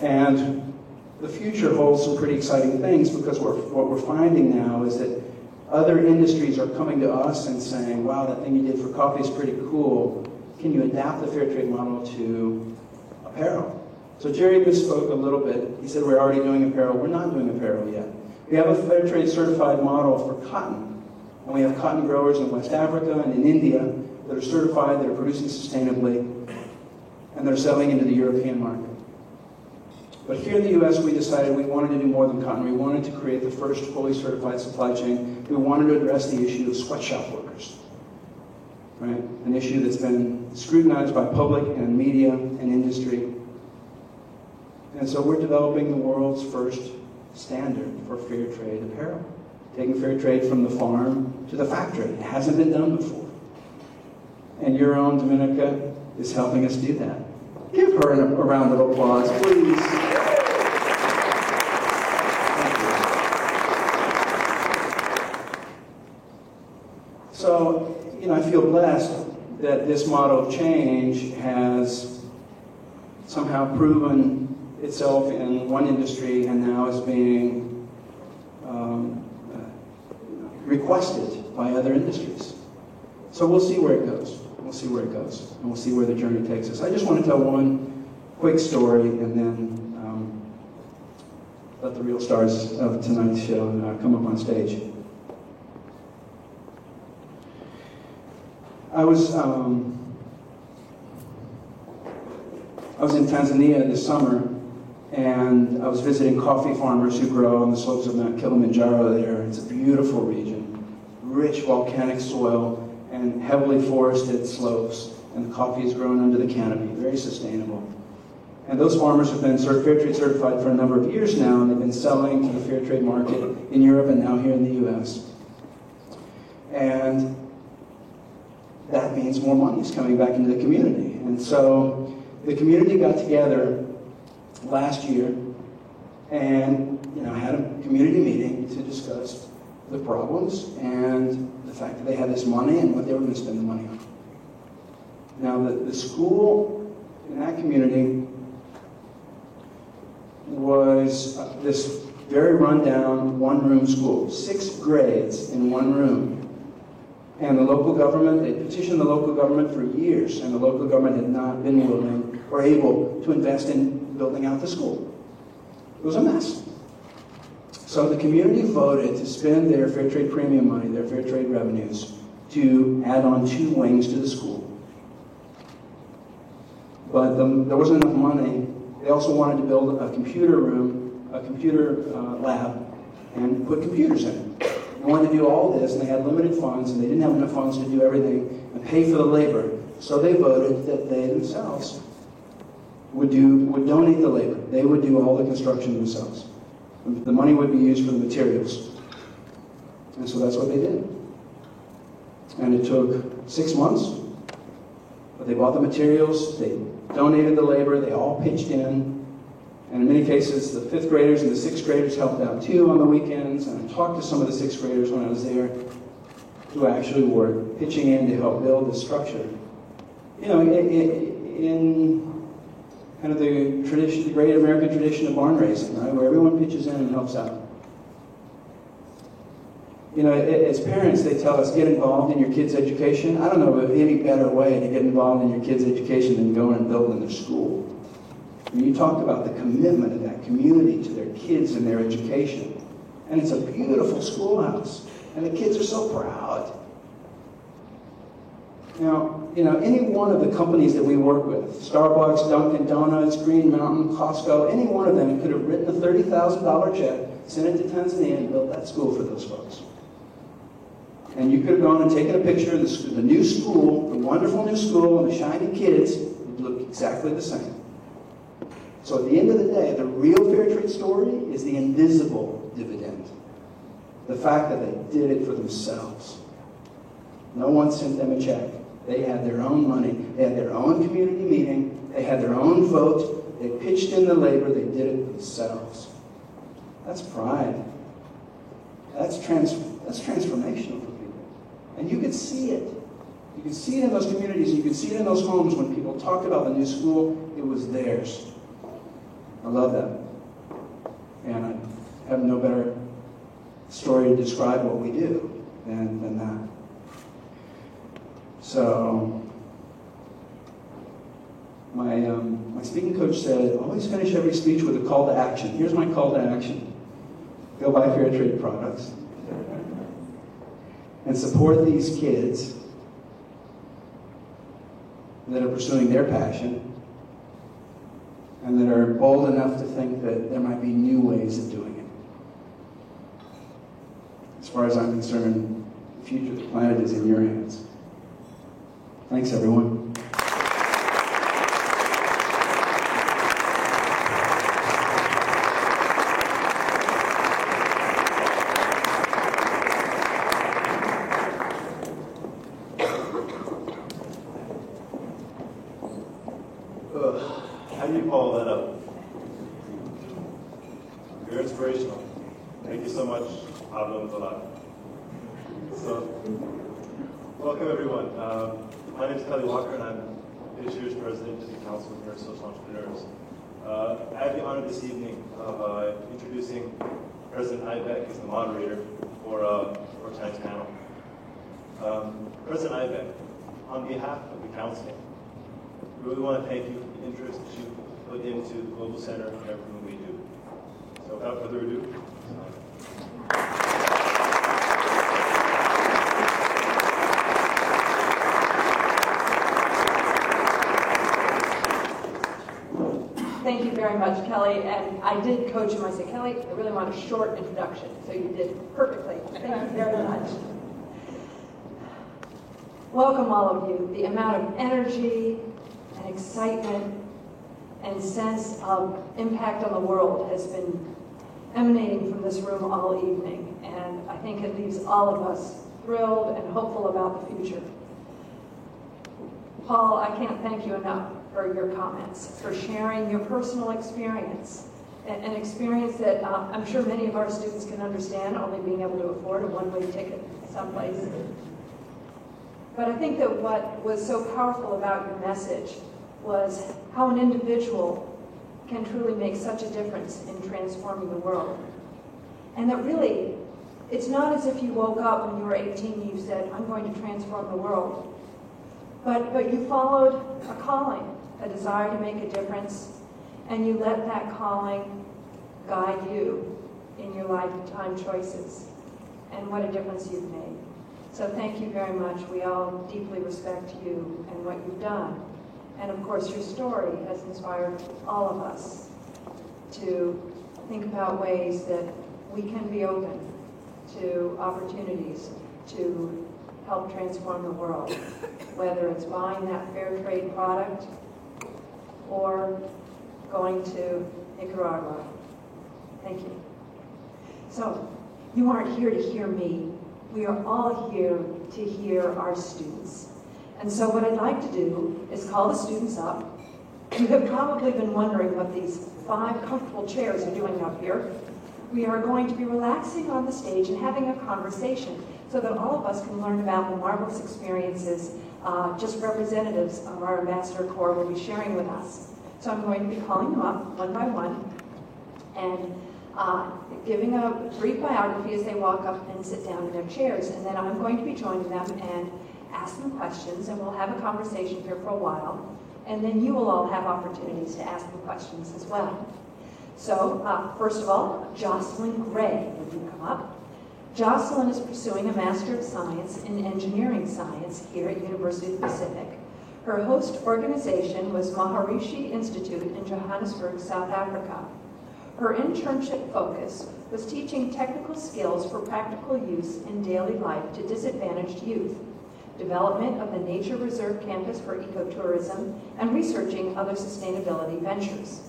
And the future holds some pretty exciting things, because what we're finding now is that other industries are coming to us and saying, wow, that thing you did for coffee is pretty cool. Can you adapt the fair trade model to apparel? So Jerry misspoke a little bit. He said we're already doing apparel. We're not doing apparel yet. We have a fair trade certified model for cotton. And we have cotton growers in West Africa and in India that are certified, that are producing sustainably, and they're selling into the European market. But here in the U.S., we decided we wanted to do more than cotton. We wanted to create the first fully certified supply chain. We wanted to address the issue of sweatshop workers, right? An issue that's been scrutinized by public and media and industry. And so we're developing the world's first standard for fair trade apparel, taking fair trade from the farm to the factory. It hasn't been done before. And your own Dominica is helping us do that. Give her a round of applause, please. So, I feel blessed that this model of change has somehow proven itself in one industry and now is being requested by other industries. So we'll see where it goes. We'll see where it goes, and we'll see where the journey takes us. I just want to tell one quick story, and then let the real stars of tonight's show come up on stage. I was in Tanzania this summer, and I was visiting coffee farmers who grow on the slopes of Mount Kilimanjaro there. It's a beautiful region, rich volcanic soil, and heavily forested slopes, and the coffee is grown under the canopy, very sustainable. And those farmers have been fair trade certified for a number of years now, and they've been selling to the fair trade market in Europe and now here in the US. And that means more money is coming back into the community. And so the community got together last year and had a community meeting to discuss the problems and the fact that they had this money and what they were going to spend the money on. Now, the school in that community was this very rundown one-room school, 6 grades in one room. And the local government, they petitioned the local government for years, and the local government had not been willing or able to invest in building out the school. It was a mess. So the community voted to spend their fair trade premium money, their fair trade revenues, to add on 2 wings to the school. But there wasn't enough money. They also wanted to build a computer room, a computer lab, and put computers in it. They wanted to do all this, and they had limited funds, and they didn't have enough funds to do everything and pay for the labor. So they voted that they themselves would donate the labor. They would do all the construction themselves. The money would be used for the materials. And so that's what they did. And it took 6 months, but they bought the materials, they donated the labor, they all pitched in. And in many cases, the 5th graders and the 6th graders helped out too on the weekends. And I talked to some of the 6th graders when I was there who actually were pitching in to help build the structure. In kind of the tradition, the great American tradition of barn raising, right, where everyone pitches in and helps out. As parents, they tell us, get involved in your kids' education. I don't know of any better way to get involved in your kids' education than going and building their school. You talked about the commitment of that community to their kids and their education. And it's a beautiful schoolhouse. And the kids are so proud. Now, any one of the companies that we work with, Starbucks, Dunkin' Donuts, Green Mountain, Costco, any one of them could have written a $30,000 check, sent it to Tanzania, and built that school for those folks. And you could have gone and taken a picture of the new school, the wonderful new school, and the shiny kids. It would look exactly the same. So at the end of the day, the real fair trade story is the invisible dividend. The fact that they did it for themselves. No one sent them a check. They had their own money. They had their own community meeting. They had their own vote. They pitched in the labor. They did it themselves. That's pride. That's transformational for people. And you could see it. You could see it in those communities. You could see it in those homes when people talked about the new school. It was theirs. I love that. And I have no better story to describe what we do than that. So, my speaking coach said, always finish every speech with a call to action. Here's my call to action. Go buy fair trade products and support these kids that are pursuing their passion and that are bold enough to think that there might be new ways of doing it. As far as I'm concerned, the future of the planet is in your hands. Thanks, everyone. How do you follow that up? You're inspirational. Thank you so much, Pablo and Talat. So, welcome everyone. My name is Kelly Walker and I'm this year's president of the Council of Nurse Social Entrepreneurs. I have the honor this evening of introducing President Ibeck as the moderator for tonight's panel. President Ibeck, on behalf of the Council, we really want to thank you for the interest that you put into the Global Center and everything we do. So without further ado, Thank you very much, Kelly. And I did coach him. I said, Kelly, I really want a short introduction. So you did perfectly. Thank you very much. Welcome, all of you. The amount of energy and excitement and sense of impact on the world has been emanating from this room all evening. And I think it leaves all of us thrilled and hopeful about the future. Paul, I can't thank you enough for your comments, for sharing your personal experience, an experience that I'm sure many of our students can understand, only being able to afford a one-way ticket someplace. But I think that what was so powerful about your message was how an individual can truly make such a difference in transforming the world. And that really, it's not as if you woke up when you were 18 and you said, I'm going to transform the world. But you followed a calling, a desire to make a difference, and you let that calling guide you in your lifetime choices. And what a difference you've made. So thank you very much. We all deeply respect you and what you've done. And of course, your story has inspired all of us to think about ways that we can be open to opportunities to help transform the world, whether it's buying that fair trade product or going to Nicaragua. Thank you. So, you aren't here to hear me. We are all here to hear our students. And so what I'd like to do is call the students up. You have probably been wondering what these 5 comfortable chairs are doing up here. We are going to be relaxing on the stage and having a conversation so that all of us can learn about the marvelous experiences just representatives of our Ambassador Corps will be sharing with us. So I'm going to be calling them up one by one and giving a brief biography as they walk up and sit down in their chairs. And then I'm going to be joining them and ask them questions, and we'll have a conversation here for a while. And then you will all have opportunities to ask them questions as well. So, first of all, Jocelyn Gray, if you come up. Jocelyn is pursuing a Master of Science in Engineering Science here at University of the Pacific. Her host organization was Maharishi Institute in Johannesburg, South Africa. Her internship focus was teaching technical skills for practical use in daily life to disadvantaged youth, development of the Nature Reserve Campus for ecotourism, and researching other sustainability ventures.